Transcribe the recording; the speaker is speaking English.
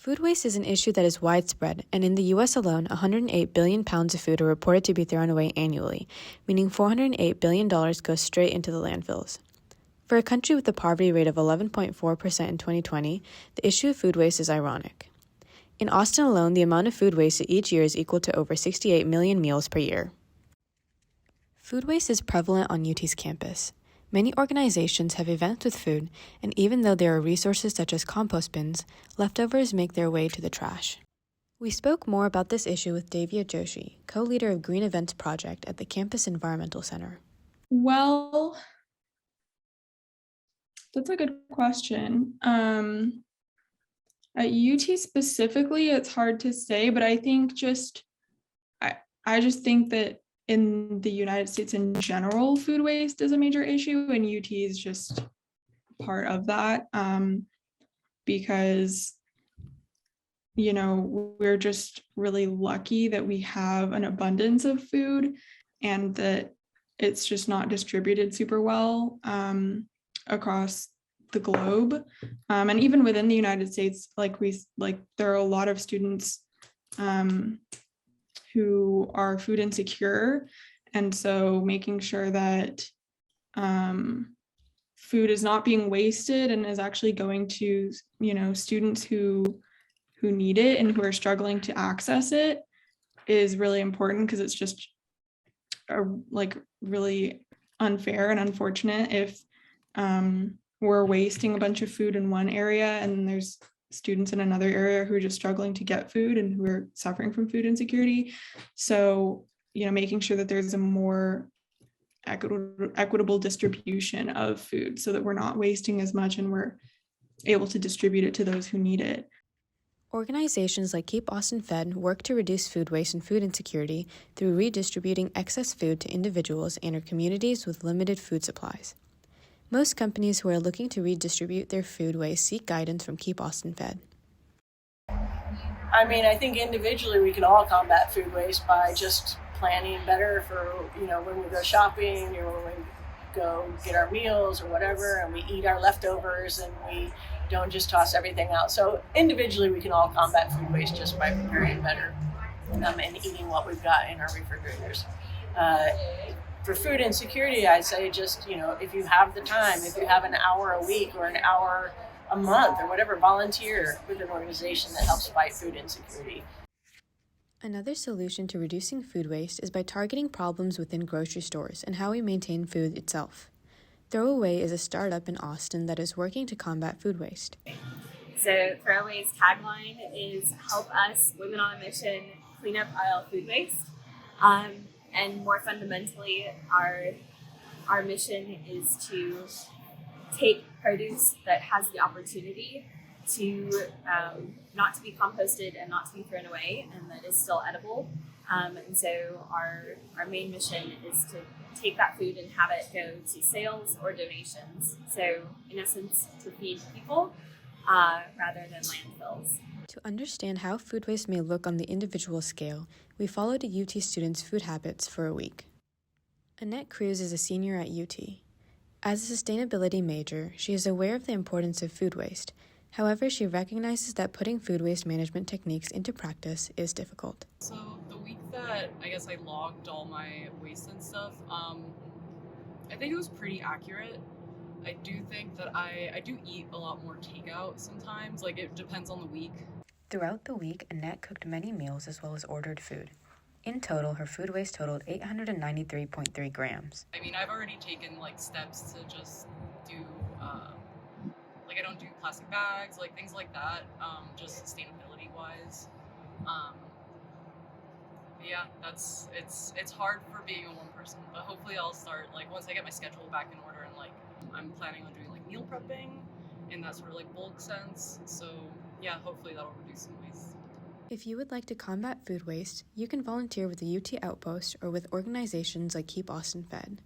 Food waste is an issue that is widespread, and in the U.S. alone, 108 billion pounds of food are reported to be thrown away annually, meaning $408 billion goes straight into the landfills. For a country with a poverty rate of 11.4% in 2020, the issue of food waste is ironic. In Austin alone, the amount of food wasted each year is equal to over 68 million meals per year. Food waste is prevalent on UT's campus. Many organizations have events with food, and even though there are resources such as compost bins, leftovers make their way to the trash. We spoke more about this issue with Devya Joshi, co-leader of Green Events Project at the Campus Environmental Center. Well, that's a good question. At UT specifically, it's hard to say, but I think I just think that in the United States in general, food waste is a major issue, and UT is just part of that because, we're just really lucky that we have an abundance of food and that it's just not distributed super well across the globe. And even within the United States, there are a lot of students who are food insecure. And so making sure that food is not being wasted and is actually going to, students who need it and who are struggling to access it is really important, because it's just really unfair and unfortunate if we're wasting a bunch of food in one area and there's students in another area who are just struggling to get food and who are suffering from food insecurity. So, making sure that there's a more equitable distribution of food so that we're not wasting as much and we're able to distribute it to those who need it. Organizations like Keep Austin Fed work to reduce food waste and food insecurity through redistributing excess food to individuals and or communities with limited food supplies. Most companies who are looking to redistribute their food waste seek guidance from Keep Austin Fed. I think individually we can all combat food waste by just planning better for, when we go shopping or when we go get our meals or whatever, and we eat our leftovers and we don't just toss everything out. So individually we can all combat food waste just by preparing better and eating what we've got in our refrigerators. For food insecurity, I'd say just, if you have the time, if you have an hour a week or an hour a month or whatever, volunteer with an organization that helps fight food insecurity. Another solution to reducing food waste is by targeting problems within grocery stores and how we maintain food itself. Throwaway is a startup in Austin that is working to combat food waste. So Throwaway's tagline is "Help us, women on a mission, clean up aisle food waste." And more fundamentally, our mission is to take produce that has the opportunity to not to be composted and not to be thrown away, and that is still edible. And so our main mission is to take that food and have it go to sales or donations. So in essence, to feed people rather than landfills. To understand how food waste may look on the individual scale, we followed a UT student's food habits for a week. Annette Cruz is a senior at UT. As a sustainability major, she is aware of the importance of food waste. However, she recognizes that putting food waste management techniques into practice is difficult. So the week that I logged all my waste and stuff, I think it was pretty accurate. I do think that I do eat a lot more takeout sometimes, it depends on the week. Throughout the week, Annette cooked many meals as well as ordered food. In total, her food waste totaled 893.3 grams. I've already taken steps to just do, I don't do plastic bags, things like that, just sustainability wise. Yeah, it's hard for being a one person, but hopefully I'll start, once I get my schedule back in order, and I'm planning on doing meal prepping in that sort of bulk sense. So yeah, hopefully that'll reduce some waste. If you would like to combat food waste, you can volunteer with the UT Outpost or with organizations like Keep Austin Fed.